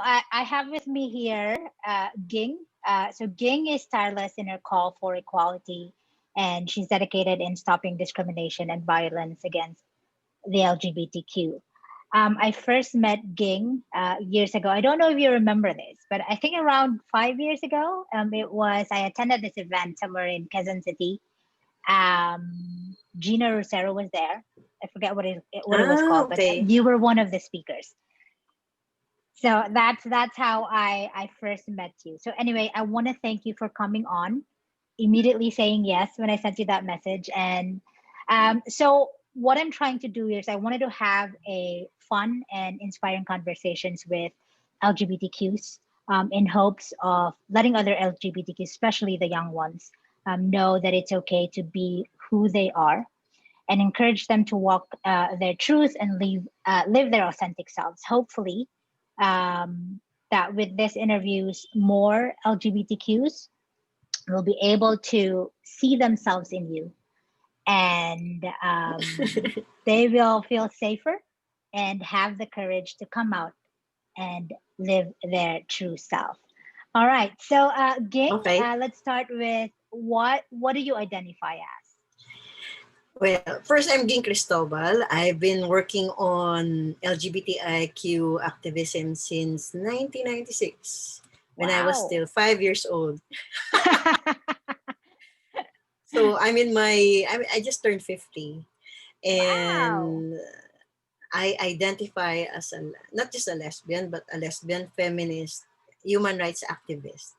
I have with me here Ging. So Ging is tireless in her call for equality, and she's dedicated in stopping discrimination and violence against the LGBTQ. I first met Ging years ago. I don't know if you remember this, but I think around 5 years ago, it was I attended this event somewhere in Quezon City. Gina Rosero was there. I forget what it was Ah, called, but okay. you were one of the speakers. So that's how I first met you. So anyway, I want to thank you for coming on, immediately saying yes when I sent you that message. And so what I'm trying to do here is I wanted to have a fun and inspiring conversations with LGBTQs in hopes of letting other LGBTQs, especially the young ones, know that it's okay to be who they are and encourage them to walk their truth and live their authentic selves. Hopefully, that with this interviews, more LGBTQs will be able to see themselves in you, and they will feel safer and have the courage to come out and live their true self. All right, so Ging, Okay. let's start with what do you identify as? Well, first, I'm Ging Cristobal. I've been working on LGBTIQ activism since 1996 when I was Wow. still 5 years old. So I just turned 50, Wow. and I identify as not just a lesbian, but a lesbian feminist, human rights activist.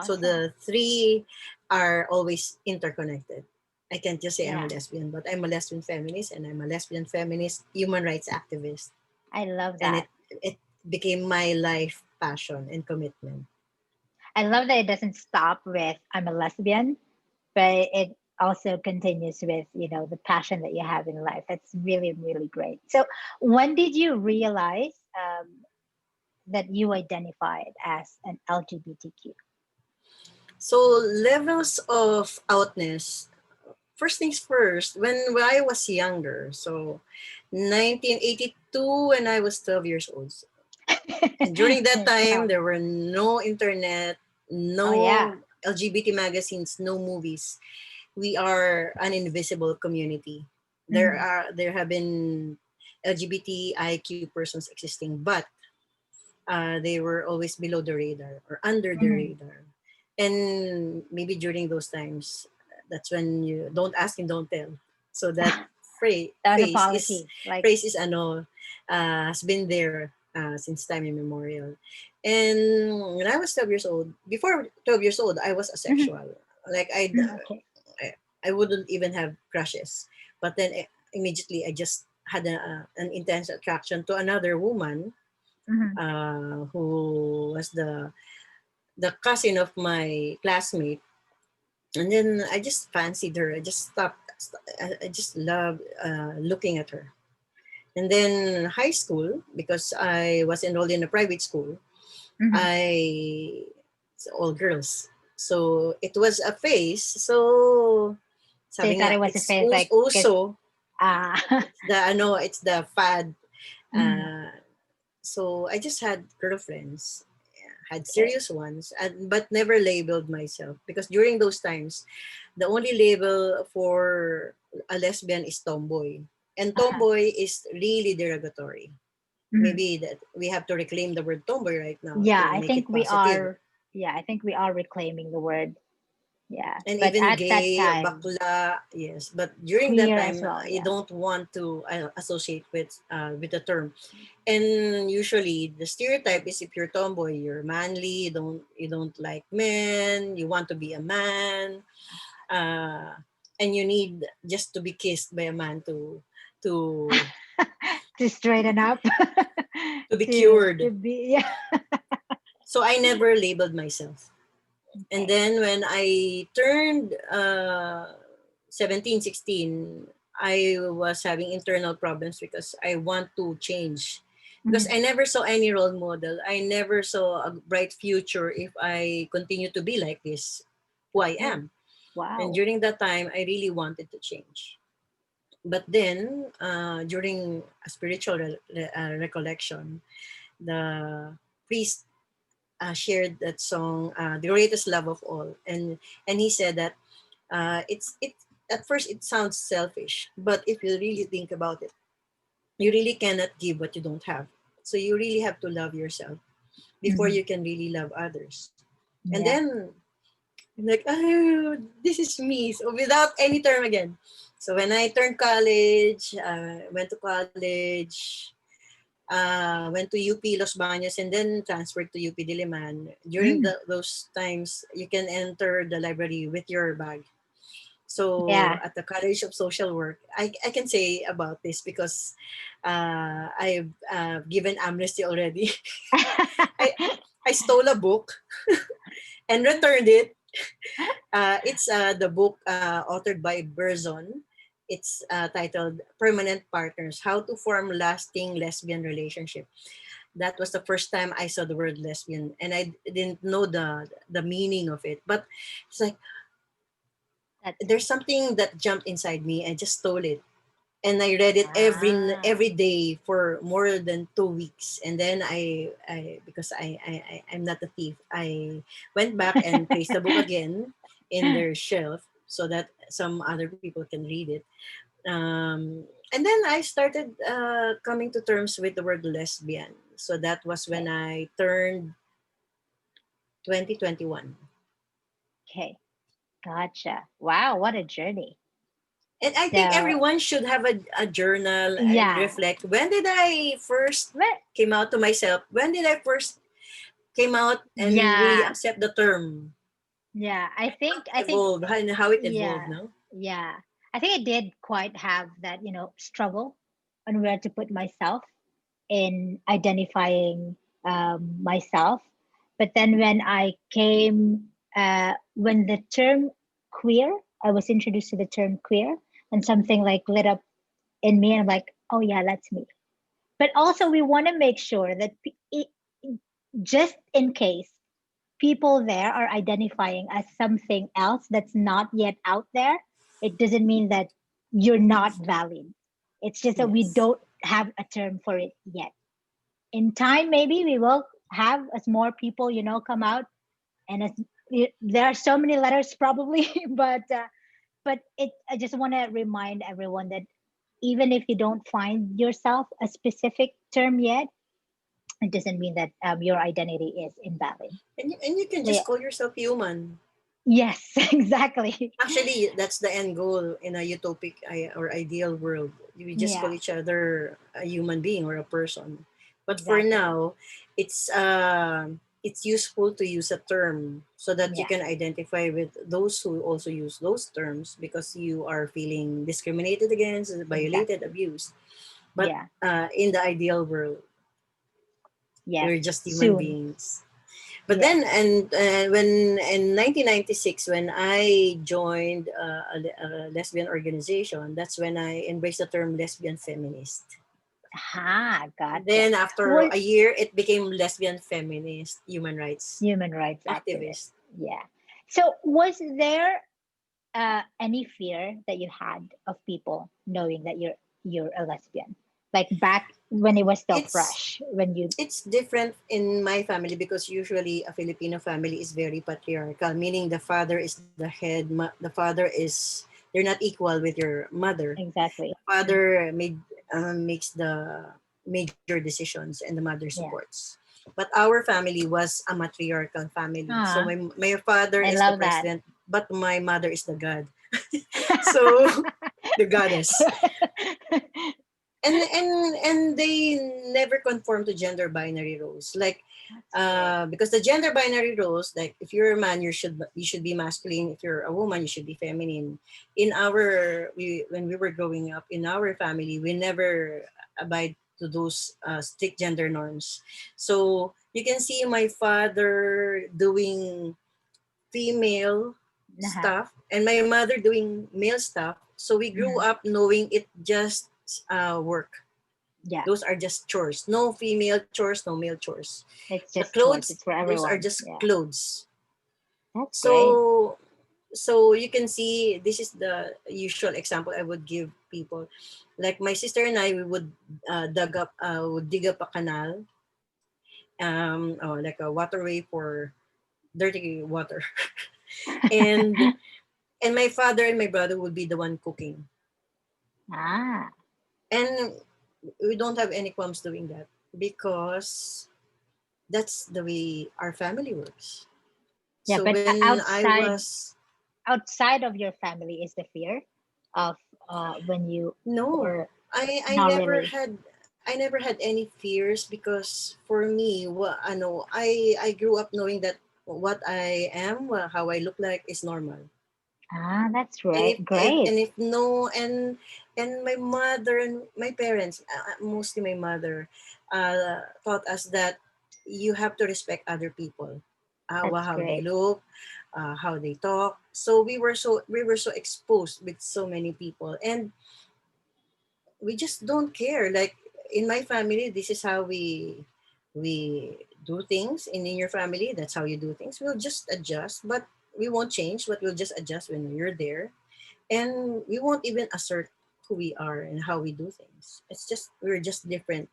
So Awesome. the three are always interconnected. I can't just say I'm a Yeah, lesbian, but I'm a lesbian feminist and I'm a lesbian feminist human rights activist. I love And that. it became my life passion and commitment. I love that it doesn't stop with I'm a lesbian, but it also continues with, the passion that you have in life. That's really, really great. So, when did you realize that you identified as an LGBTQ? So levels of outness. First things first, when I was younger, so 1982 when I was 12 years old. And during that time, Wow. there were no internet, Oh, yeah. no LGBT magazines, no movies. We are an invisible community. Mhm. There have been LGBTIQ persons existing, but they were always below the radar or under the Mhm. radar. And maybe during those times, that's when you don't ask and don't tell. So that phrase That was a phrase is policy. Like, phrase is has been there since time immemorial. And when I was 12 years old, before 12 years old, I was mhm, asexual. Like okay. I, I wouldn't even have crushes. But then immediately I just had an intense attraction to another woman Mhm. who was the cousin of my classmate. And then I just fancied her. I just stopped. I just loved looking at her. And then high school, because I was enrolled in a private school, Mhm. I it's all girls. So it was a phase. So So you sabi thought nga, it was a it's phase, like, because, also ah, it's the fad. mhm, Uh, so I just had girlfriends, had okay. serious ones, but never labeled myself because during those times, the only label for a lesbian is tomboy, and Uh-huh. tomboy is really derogatory. Mhm. Maybe that we have to reclaim the word tomboy right now Yeah, to I make think it we positive. are. Yeah, I think we are reclaiming the word. Yeah, And but even at that gay, time, bakla, yes. But during that queer as time, well. you Yeah. don't want to associate with the term. And usually, the stereotype is if you're tomboy, you're manly. You don't like men. You want to be a man, uh, and you need just to be kissed by a man to To straighten up, to be to cured. be, yeah. So I never labeled myself. And Okay. then when I turned 17, 16, I was having internal problems because I want to change. Because Mhm. I never saw any role model. I never saw a bright future if I continue to be like this, who I Oh, am. And wow. during that time, I really wanted to change. But then, during a spiritual recollection, the priest shared that song, "The Greatest Love of All," and he said that it at first it sounds selfish, but if you really think about it, you really cannot give what you don't have. So you really have to love yourself before Mhm. you can really love others. And Yeah. then I'm like, oh, this is me. So without any term again. So when I turned college, went to college, went to UP Los Baños, and then transferred to UP Diliman. During Mm. those times, you can enter the library with your bag. So Yeah. at the College of Social Work, I can say about this because I've given amnesty already. I, I stole a book and returned it. It's the book authored by Berzon. It's titled Permanent Partners, How to Form Lasting Lesbian Relationship. That was the first time I saw the word lesbian, and I didn't know the meaning of it. But it's like That's there's nice. something that jumped inside me. I just stole it, and I read it Ah. every day for more than 2 weeks. And then I because I'm not a thief, I went back and placed the book again in their shelf so that some other people can read it. And then I started coming to terms with the word lesbian. So that was when Okay. I turned 2021. Okay. Gotcha. Wow, what a journey. And I think So everyone should have a journal and yeah. reflect. When did I first But came out to myself? When did I first came out and really yeah. accept the term? Yeah. How it I think evolved, how it evolved, yeah. no? Yeah. I think I did quite have that, struggle on where to put myself in identifying myself. But then when the term queer, I was introduced to the term queer, and something like lit up in me, and I'm like, oh yeah, that's me. But also, we want to make sure that just in case people there are identifying as something else that's not yet out there, it doesn't mean that you're not valid. It's just that we Yes. don't have a term for it yet. In time, maybe we will have as more people, come out, and there are so many letters probably, but I just want to remind everyone that even if you don't find yourself a specific term yet, it doesn't mean that your identity is invalid. And you can So yeah. just call yourself human. Yes, exactly. Actually, that's the end goal in a utopic or ideal world. We just call Yeah, each other a human being or a person. But for exactly. now, it's useful to use a term so that you Yeah, can identify with those who also use those terms because you are feeling discriminated against, violated, exactly. abused. But Yeah, in the ideal world, yeah. we're just human Soon. beings. But Yes. then, and when in 1996, when I joined a lesbian organization, that's when I embraced the term lesbian feminist. Ha, And gotcha. then after Was a year, it became lesbian feminist, human rights human rights activist. activist. Yeah. So was there any fear that you had of people knowing that you're a lesbian? Like back when it was still It's fresh, when you it's different in my family because usually a Filipino family is very patriarchal, meaning the father is the head, the father is they're not equal with your mother. exactly. Mm, Father makes the major decisions and the mother yeah. supports. But our family was a matriarchal family. So Ah, my father I is the love that. president, but my mother is the god. So the goddess. And they never conform to gender binary roles. Like That's good. because the gender binary roles, like if you're a man, you should be masculine. If you're a woman, you should be feminine. In our we when we were growing up in our family, we never abide to those strict gender norms. So you can see my father doing female Uh-huh. stuff and my mother doing male stuff. So we grew Mhm. up knowing it just work. Yeah, Those are just chores. No female chores, no male chores. it's The just chores. clothes, It's for those are everyone. just Yeah, clothes. that's great. So you can see this is the usual example I would give people. Like my sister and I, we would would dig up a canal, like a waterway for dirty water. and and my father and my brother would be the one cooking. Ah, And we don't have any qualms doing that because that's the way our family works. yeah, So but when I was outside of your family is the fear of when you, no, or I not never really. had any fears because for me, I know I grew up knowing that what I am, how I look like is normal. Ah, that's And right. if Great. and if no and my mother and my parents, mostly my mother, taught us that you have to respect other people, That's how they great. look, how they talk. So we were so exposed with so many people, and we just don't care. Like in my family, this is how we do things, and in your family, that's how you do things. We'll just adjust, but we won't change. But we'll just adjust when you're there, and we won't even assert who we are and how we do things. It's just we're just different.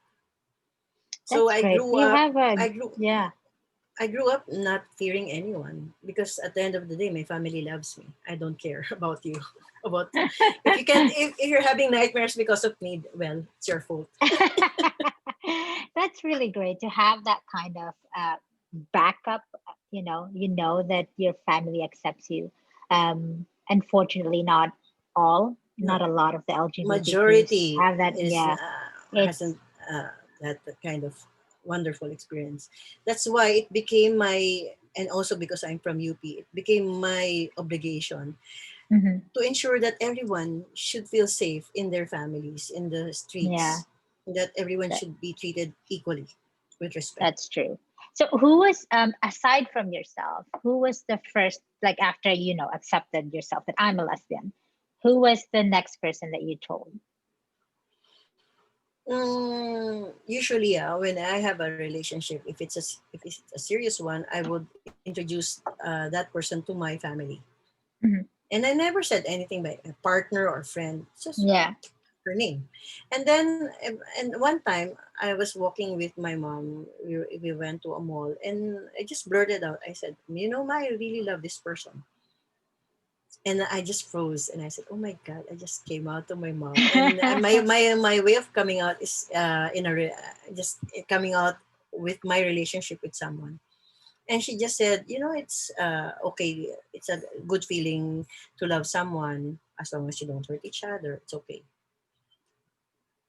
So That's I great. grew You up. have a, I grew. yeah. I grew up not fearing anyone because at the end of the day, my family loves me. I don't care about you. About if you can if you're having nightmares because of me, well, it's your fault. That's really great to have that kind of backup. You know that your family accepts you. Unfortunately, not No, a lot of the LGBTQs majority have that. is Yeah, it's hasn't that kind of wonderful experience. That's why it became my, and also because I'm from UP, it became my obligation mhm, to ensure that everyone should feel safe in their families, in the yeah, streets, that everyone that, should be treated equally with respect. that's true. So, who was aside from yourself? Who was the first, like after accepted yourself that I'm a lesbian? Who was the next person that you told? Usually, when I have a relationship, if it's a serious one, I would introduce that person to my family. Mhm. And I never said anything by a partner or friend, just Yeah. her name. And then, and one time, I was walking with my mom. We went to a mall, and I just blurted out. I said, "Ma, I really love this person." And I just froze, and I said, "Oh my God!" I just came out of my mouth, and my way of coming out is just coming out with my relationship with someone. And she just said, it's okay. It's a good feeling to love someone as long as you don't hurt each other. It's okay.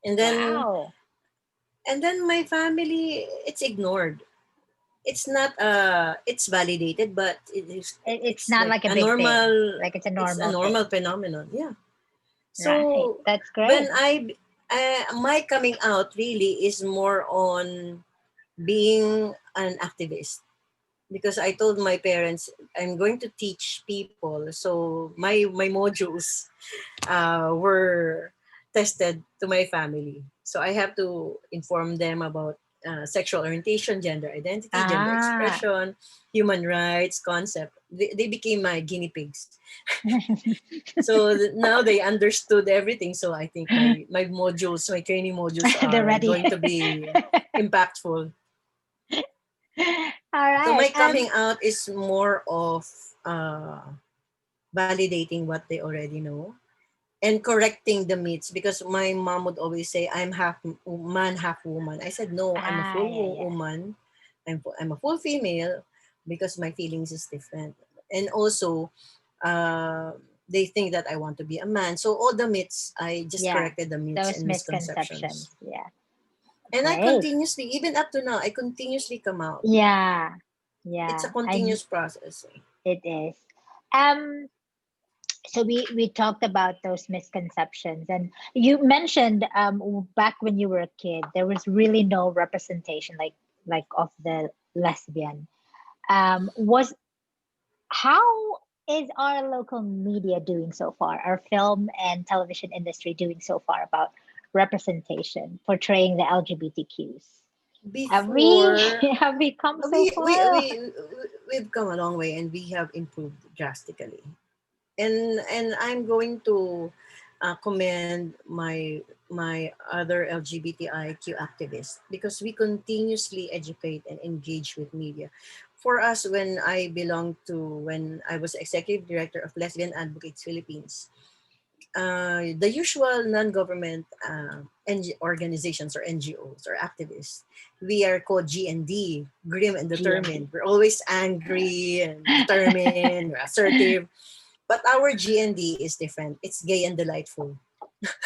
And then Wow. my family, it's ignored. It's not it's validated, but It's it's not like like a a big thing. normal, Like it's a it's a normal normal thing. phenomenon. Yeah. Right. So That's when great. my coming out really is more on being an activist, because I told my parents I'm going to teach people. So my modules were tested to my family. So I have to inform them about sexual orientation, gender identity, gender Ah. expression, human rights concept. They became my guinea pigs. So now they understood everything. So I think my modules, my training modules They're are ready. going to be impactful. All So right. my coming out is more of uh, validating what they already know and correcting the myths, because my mom would always say I'm half man, half woman. I said no, I'm a Ah, full yeah, yeah. woman. I'm a full female because my feelings is different. And also, uh, they think that I want to be a man. So all the myths, I just Yeah. corrected the myths Those and misconceptions. misconceptions. Yeah. And I Great. continuously, even up to now, I continuously come out. Yeah. It's a Yeah. continuous process. It is. Um, so we talked about those misconceptions, and you mentioned back when you were a kid there was really no representation like of the lesbian. Was How is our local media doing so far, our film and television industry doing so far about representation portraying the LGBTQs? Have we Before, have we come so we we far? we we've come a long way, and we have improved drastically. And I'm going to commend my other LGBTIQ activists because we continuously educate and engage with media. For us, when I was executive director of Lesbian Advocates Philippines, the usual non-government organizations or NGOs or activists, we are called GND, grim and GND. determined. We're always angry and determined, we're assertive. But our GND is different. It's gay and delightful.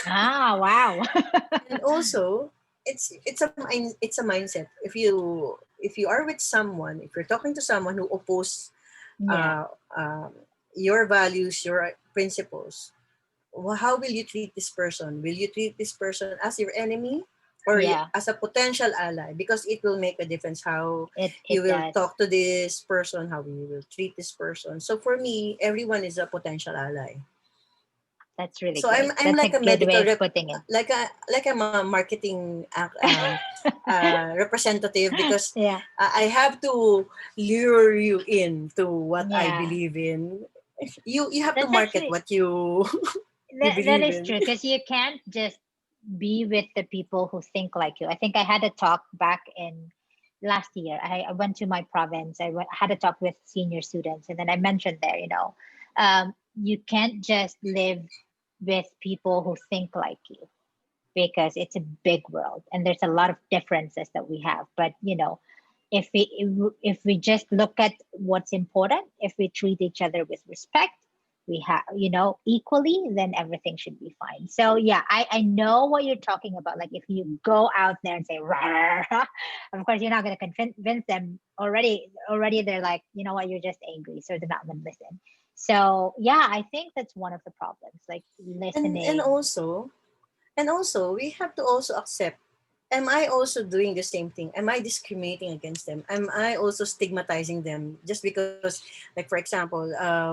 Ah, wow. And also, it's a mindset. If you are with someone, if you're talking to someone who oppose Yeah, uh, your values, your principles, how will you treat this person? Will you treat this person as your enemy or yeah, as a potential ally? Because it will make a difference how you it will does. talk to this person, how you will treat this person. So for me, everyone is a potential ally. That's really So I'm great. I'm That's like a a good way medical of rep, putting it. like I'm a marketing representative because Yeah, I have to lure you in to what I yeah. believe in. You have to That's market actually what you that believe is in. true because you can't just be with the people who think like you. I think I had a talk back in last year. I went to my province. Had a talk with senior students, and then I mentioned there, you can't just live with people who think like you because it's a big world and there's a lot of differences that we have. But if we just look at what's important, if we treat each other with respect, we have equally, then everything should be fine. So yeah, I know what you're talking about. Like if you go out there and say rah, rah, rah, of course you're not going to convince them. Already they're like, you know what, you're just angry, so they're not going to listen. So yeah, I think that's one of the problems, like and and listening. also and also we have to also accept, am I also doing the same thing? Am I discriminating against them? Am I also stigmatizing them just because, like for example,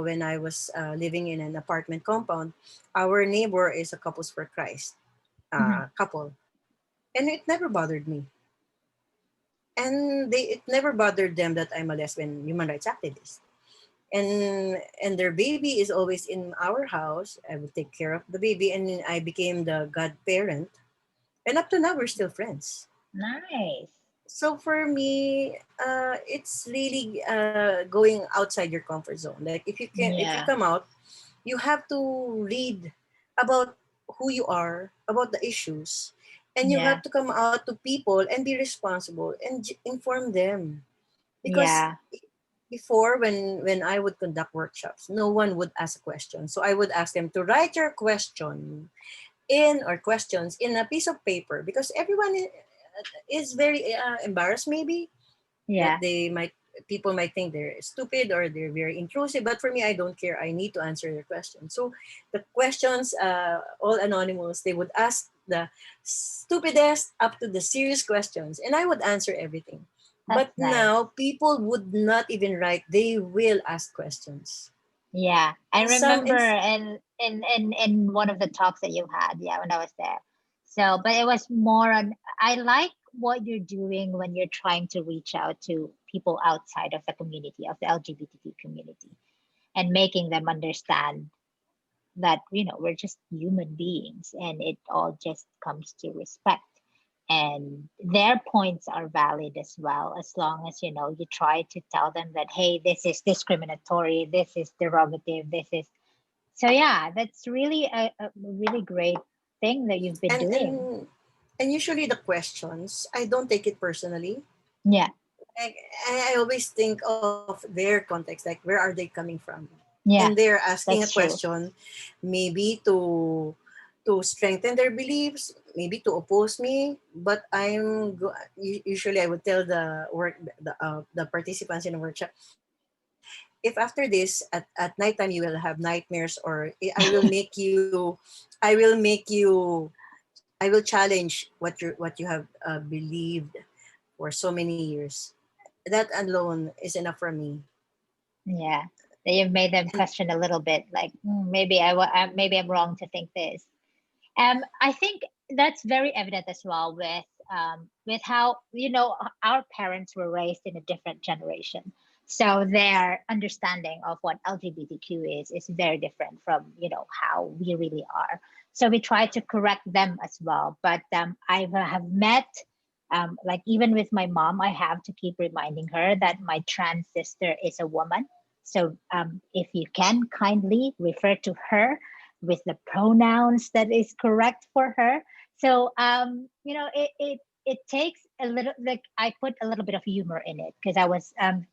when I was living in an apartment compound, our neighbor is a couples for Christ Mhm. couple, and it never bothered me, and it never bothered them that I'm a lesbian human rights activist. And their baby is always in our house. I would take care of the baby, and then I became the godparent. And up to now, we're still friends. Nice. So for me, it's really going outside your comfort zone. Like if you Yeah. come out, you have to read about who you are, about the issues, and you Yeah. have to come out to people and be responsible and inform them. Because Yeah. before, when I would conduct workshops, no one would ask a question. So I would ask them to write your question in or questions in a piece of paper because everyone is very embarrassed maybe that Yeah. they might people might think they're stupid or they're very intrusive, but for me I don't care. I need to answer their questions. So the questions, all anonymous, they would ask the stupidest up to the serious questions and I would answer everything. But That's nice. now people would not even write, they will ask questions. Yeah. I And some remember and in one of the talks that you had, yeah, when I was there. So, but it was more on, I like what you're doing when you're trying to reach out to people outside of the community, of the LGBTQ community, and making them understand that we're just human beings and it all just comes to respect, and their points are valid as well, as long as you try to tell them that, hey, this is discriminatory, this is derogative, this is. So yeah, that's really a really great thing that you've been and doing. and and usually the questions, I don't take it personally. Yeah. I always think of their context, like where are they coming from, and Yeah, they're asking a that's true. question, maybe to strengthen their beliefs, maybe to oppose me. But usually I would tell the participants in the workshop, if after this at nighttime you will have nightmares, or I will make you, I will challenge what you have believed for so many years. That alone is enough for me. Yeah, that you've made them And question a little bit, like, maybe maybe I'm wrong to think this. I think that's very evident as well with how our parents were raised in a different generation. So their understanding of what LGBTQ is very different from, how we really are. So we try to correct them as well. But I have met, like even with my mom, I have to keep reminding her that my trans sister is a woman. So if you can kindly refer to her with the pronouns that is correct for her. So it takes a little, like I put a little bit of humor in it because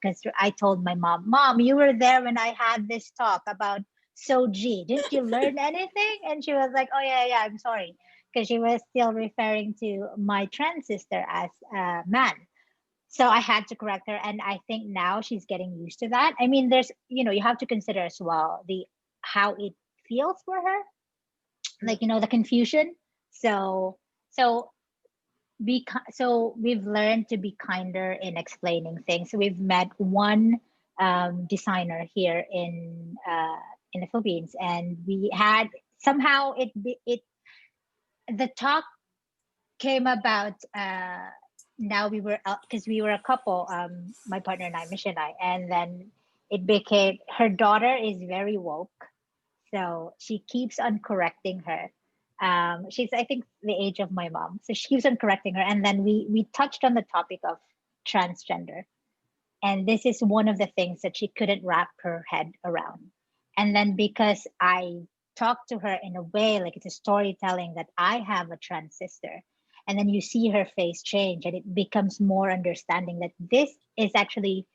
because I told my mom, you were there when I had this talk about Soji. Didn't you learn anything? And she was like, oh yeah, I'm sorry. Because she was still referring to my trans sister as a man. So I had to correct her. And I think now she's getting used to that. I mean, there's, you have to consider as well the how it feels for her, like, the confusion. So so we've learned to be kinder in explaining things. So we've met one designer here in the Philippines, and we had somehow it the talk came about. Now we were because we were a couple, my partner and I, Michelle and I, and then it became her daughter is very woke, so she keeps on correcting her. She's, I think, the age of my mom, so she keeps on correcting her. And then we touched on the topic of transgender, and this is one of the things that she couldn't wrap her head around. And then because I talked to her in a way like it's a storytelling that I have a trans sister, and then you see her face change, and it becomes more understanding that this is actually,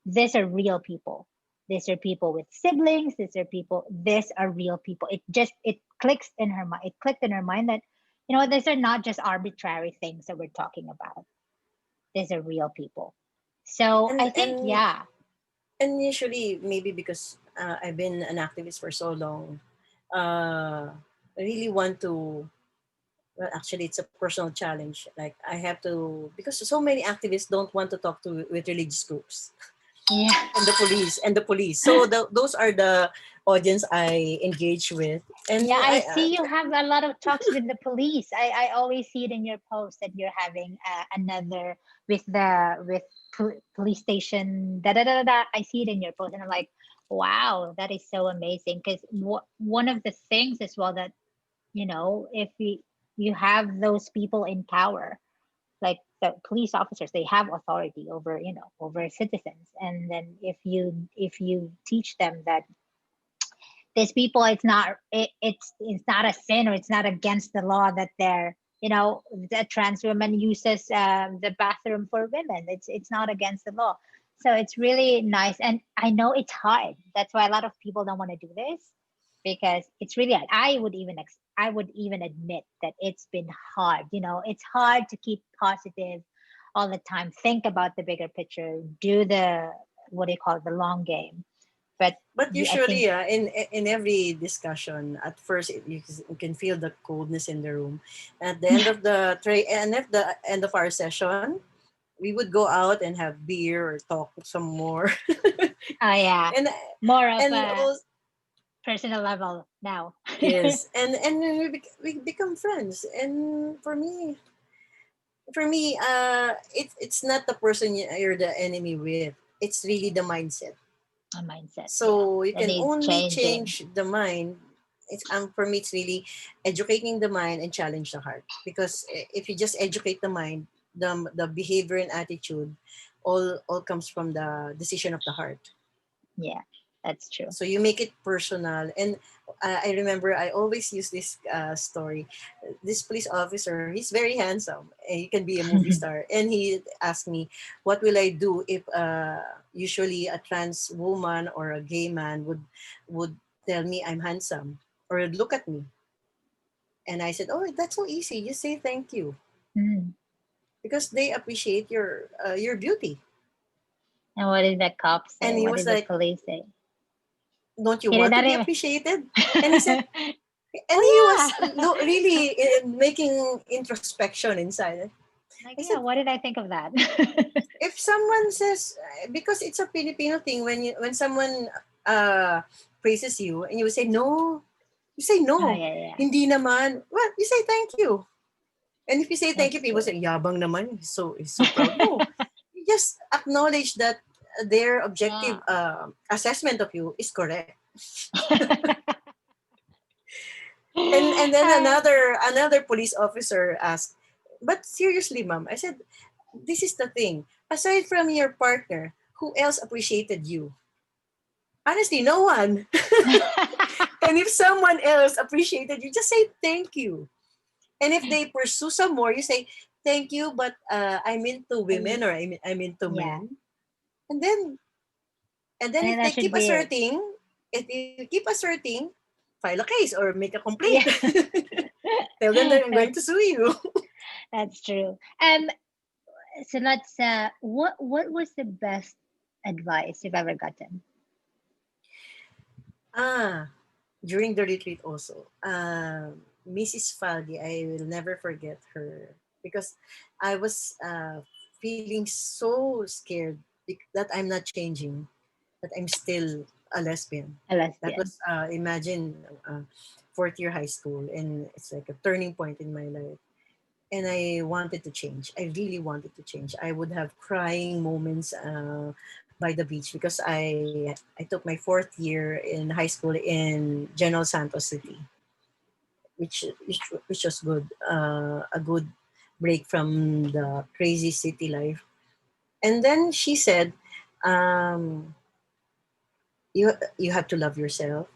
these are real people. These are people with siblings. These are people. These are real people. It clicks in her mind. It clicked in her mind that, these are not just arbitrary things that we're talking about. These are real people. So and I think, and yeah, and usually maybe because I've been an activist for so long, I really want to. Well, actually, it's a personal challenge. Like I have to, because so many activists don't want to talk to with religious groups yeah. and the police. So those are the audience I engage with, and Yeah, I I see you have a lot of talks with the police. I always see it in your post that you're having another with police station. Da da da da. I see it in your post, and I'm like, wow, that is so amazing. Because one of the things as well that, if you have those people in power, like the police officers, they have authority over, over citizens. And then if you teach them that these people, it's not a sin, or it's not against the law that they're, the trans woman uses the bathroom for women. It's not against the law. So it's really nice. And I know it's hard. That's why a lot of people don't want to do this, because it's really hard. I would even admit that it's been hard. It's hard to keep positive all the time, think about the bigger picture, do the, what do you call it, the long game. But but I think, usually, in every discussion, at first you can feel the coldness in the room. At the end of the end of our session, we would go out and have beer or talk some more, oh yeah, and more of and a also, personal level now. yes, and then we become friends. And for me, it's not the person you're the enemy with. It's really the mindset. A mindset, yeah, So you that can needs only changing. change the mind. It's for me, it's really educating the mind and challenge the heart. Because if you just educate the mind, the behavior and attitude, all comes from the decision of the heart. Yeah, that's true. So you make it personal. And I remember I always use this story. This police officer, he's very handsome, and he can be a movie star, and he asked me, what will I do if usually a trans woman or a gay man would tell me I'm handsome or would look at me. And I said, oh, that's so easy, just say thank you, Mm. because they appreciate your beauty. And what did the cop say? And he What was did the like, police say? don't you He did want to not be even. appreciated? And he said, and he Oh was yeah. really making introspection inside. Like, I yeah, said, what did I think of that? if someone says, because it's a Filipino thing, when someone praises you and you say no, you say Oh no, yeah, yeah, hindi naman. Well, you say thank you. And if you say thank you, that's people true. say, yabang naman, he's so proud. No, you just acknowledge that their objective Yeah. assessment of you is correct. And then another police officer asked, "But seriously, ma'am," I said, "This is the thing. Aside from your partner, who else appreciated you?" Honestly, no one. And if someone else appreciated you, just say thank you. And if they pursue some more, you say thank you, but I'm into women, or I'm into Yeah. men. And then and then And if that they should keep be it. asserting, if you keep asserting, file a case or make a complaint. Yeah. Tell them that I'm going to That's sue you. that's true. So let's what was the best advice you've ever gotten? Ah, during the retreat also, Mrs. Faldi, I will never forget her because I was feeling so scared that I'm not changing, that I'm still a lesbian. A That lesbian. was, imagine, fourth year high school, and it's like a turning point in my life. And I wanted to change. I really wanted to change. I would have crying moments by the beach because I took my fourth year in high school in General Santos City, which was good, a good break from the crazy city life. And then she said, um, you have to love yourself.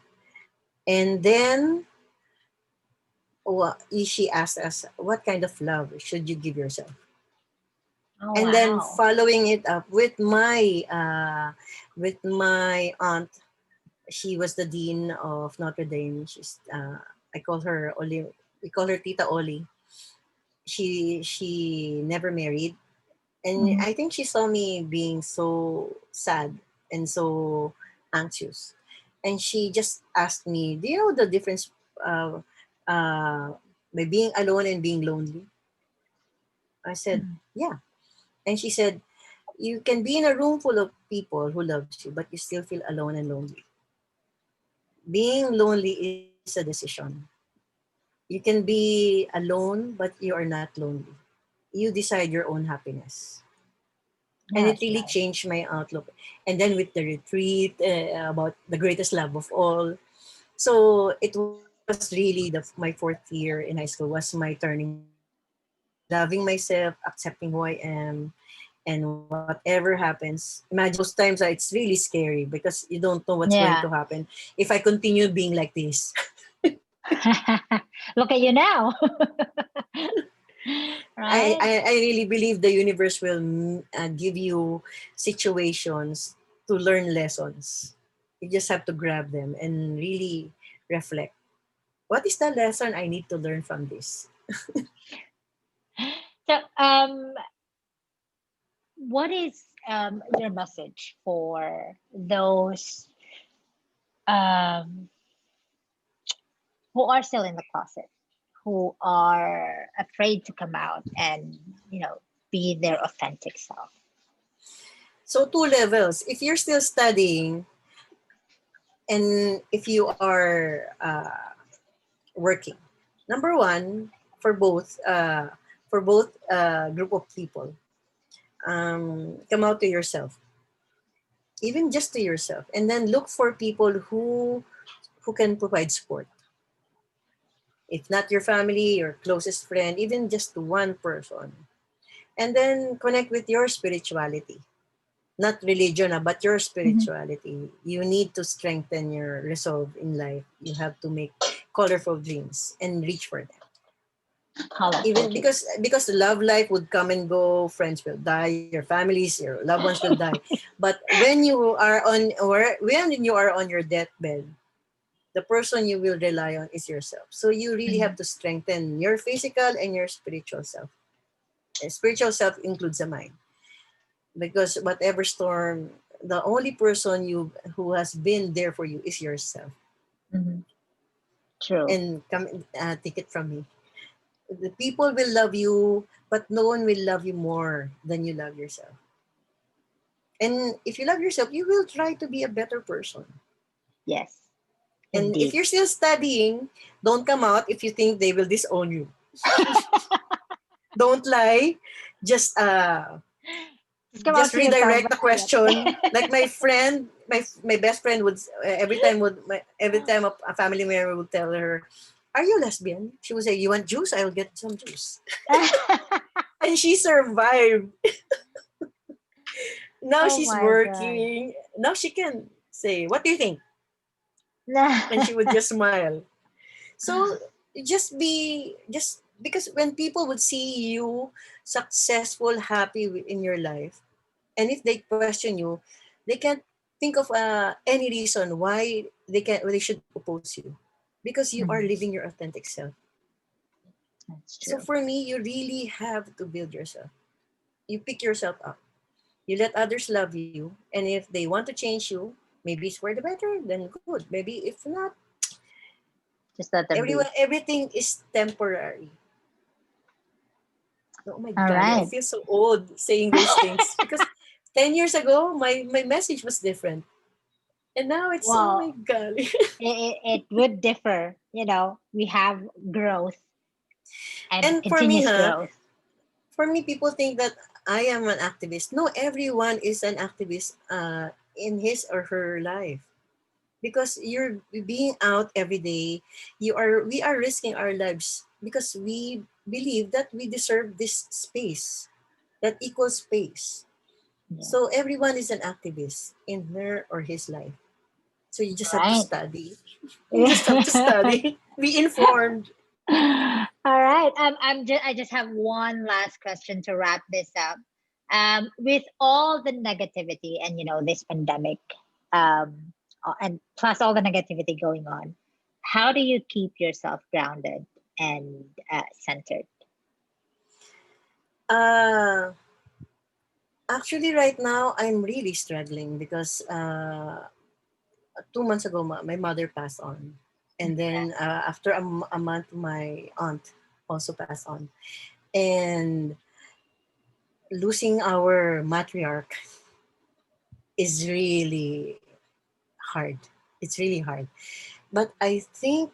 And then she asked us, what kind of love should you give yourself? Oh And then wow. following it up with my aunt. She was the dean of Notre Dame. She's I call her Oli. We call her Tita Oli. She never married, and Mhm. I think she saw me being so sad and so anxious, and she just asked me, "Do you know the difference uh, uh, by being alone and being lonely?" I said, Mhm. "Yeah," and she said, "You can be in a room full of people who loves you, but you still feel alone and lonely. Being lonely is a decision. You can be alone, but you are not lonely. You decide your own happiness." And it That's really nice. changed my outlook. And then with the retreat, about the greatest love of all. So it was really my fourth year in high school was my turning point. Loving myself, accepting who I am, and whatever happens. Imagine those times that it's really scary because you don't know what's going to Yeah. happen if I continue being like this. Look at you now. Right? I really believe the universe will give you situations to learn lessons. You just have to grab them and really reflect. What is the lesson I need to learn from this? So what is your message for those um who are still in the closet, who are afraid to come out and, you know, be their authentic self? So, two levels. If you're still studying and if you are working, number one, for both group of people, come out to yourself, even just to yourself, and then look for people who can provide support. If not your family, your closest friend, even just one person. And then connect with your spirituality. Not religion, but your Mhm. spirituality. You need to strengthen your resolve in life. You have to make colorful dreams and reach for them. Colorful Even dreams. because the love life would come and go, friends will die, your families, your loved ones will die. But when you are on your deathbed, the person you will rely on is yourself. So you really have Mhm. to strengthen your physical and your spiritual self. And spiritual self includes the mind. Because whatever storm, the only person you who has been there for you is yourself. Mhm. True. And come, take it from me. The people will love you, but no one will love you more than you love yourself. And if you love yourself, you will try to be a better person. Yes, And if indeed. you're still studying, don't come out if you think they will disown you. Don't lie. Just Just come out just to your tongue, redirect but the question. Like my friend, my best friend would every time a family member would tell her, "Are you lesbian?" She would say, "You want juice? I'll get some juice." And she survived. Now Oh she's my god. working. Now she can say, "What do you think?" And she would just smile. So just because when people would see you successful, happy in your life, and if they question you, they can't think of any reason why they should oppose you, because you are Mhm. living your authentic self. That's So true. for me, you really have to build yourself. You pick yourself up. You let others love you, and if they want to change you, maybe it's for the better. Then good. Maybe if not, Just let them be. everything is temporary. Oh my All golly, I right. feel so old saying those things because 10 years ago my message was different. And now it's, oh my Well, golly. it would differ. We have growth and And continuous growth. for me, people think that I am an activist. No, everyone is an activist in his or her life, because you're being out every day. We are risking our lives because we believe that we deserve this space, that equal space. Yeah. So everyone is an activist in her or his life. So you just have to Right. study. You just have to study. Be informed. All right. I just have one last question to wrap this up. With all the negativity and this pandemic, and plus all the negativity going on, how do you keep yourself grounded and centered? Uh, Actually, right now, I'm really struggling because 2 months ago, my mother passed on. And then after a month, my aunt also passed on. And losing our matriarch is really hard. It's really hard. But I think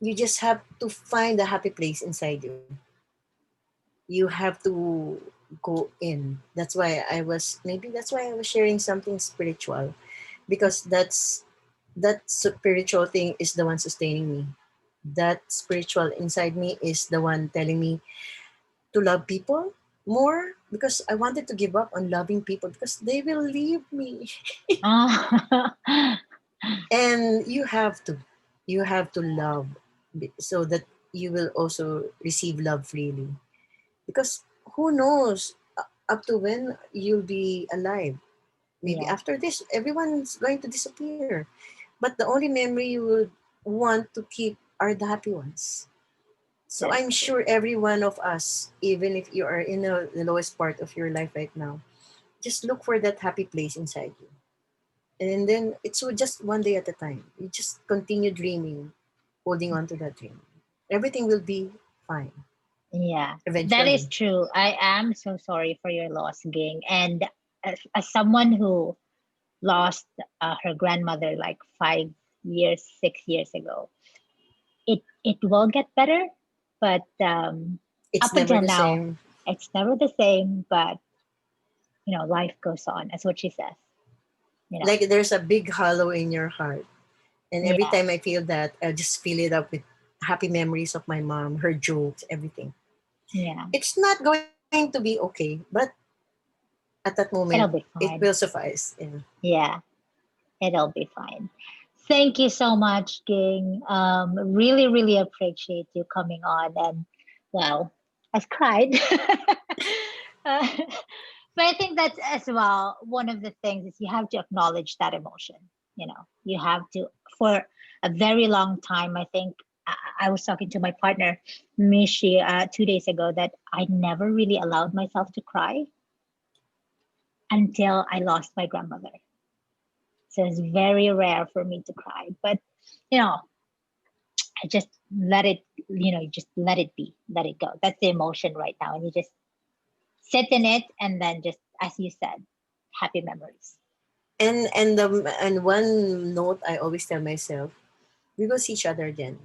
you just have to find a happy place inside you. You have to go in. That's why I was sharing something spiritual, because that spiritual thing is the one sustaining me. That spiritual inside me is the one telling me to love people more, because I wanted to give up on loving people because they will leave me. Oh, And you have to love, so that you will also receive love freely, because who knows up to when you'll be alive. Maybe yeah, after this everyone's going to disappear, but the only memory you would want to keep are the happy ones. So that's I'm true. sure every one of us, even if you are in the lowest part of your life right now, just look for that happy place inside you. And then it's just one day at a time. You just continue dreaming, holding on to that dream. Everything will be fine Yeah, that is eventually. true. I am so sorry for your loss, Ging. And as someone who lost her grandmother like 5 years, 6 years ago, it will get better, but It's up never until the now, same. it's never the same. But life goes on. That's what she says. You know, Like there's a big hollow in your heart. And every yeah, time I feel that, I just fill it up with happy memories of my mom, her jokes, everything. yeah, It's not going to be okay, but at that moment, it'll be it will fine. suffice. Yeah. Yeah, it'll be fine. Thank you so much, Ging. Really, really appreciate you coming on. And well, I've cried. uh, but I think that's as well one of the things is you have to acknowledge that emotion. You have to, for a very long time. I think I was talking to my partner, Mishi, 2 days ago, that I never really allowed myself to cry until I lost my grandmother. So it's very rare for me to cry. But you know, I just let it, you just let it be, let it go. That's the emotion right now. And you just sit in it and then just, as you said, happy memories. And one note I always tell myself, we will see each other again.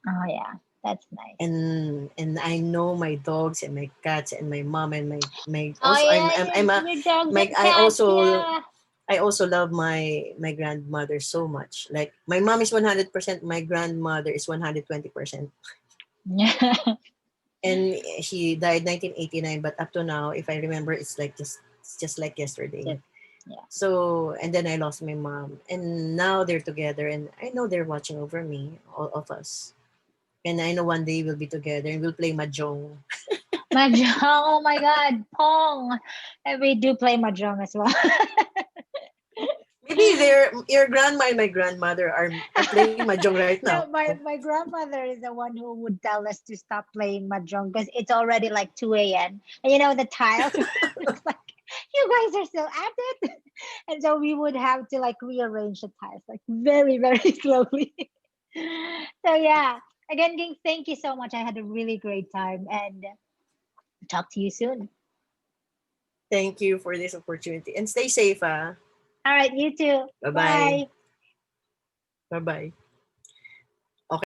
Oh, yeah. That's nice. And I know my dogs and my cats and my mom and my Oh also yeah, I'm a your dogs my and cats. Yeah. I also love my grandmother so much. Like my mom is 100%, my grandmother is 120%. Yeah. And she died 1989, but up to now, if I remember, it's just like yesterday. Just, yeah. So, and then I lost my mom, and now they're together, and I know they're watching over me, all of us. And I know one day we'll be together and we'll play mahjong. Mahjong. Oh my God, Pong. And we do play mahjong as well. Maybe your grandma and my grandmother are playing mahjong right now. No, my grandmother is the one who would tell us to stop playing mahjong because it's already like 2 a.m. And you know the tiles looks like you guys are still at it. And so we would have to like rearrange the tiles like very, very slowly. So yeah. Again, Ging, thank you so much. I had a really great time and talk to you soon. Thank you for this opportunity and stay safe. All right, you too. Bye bye. Bye. Bye bye. Okay.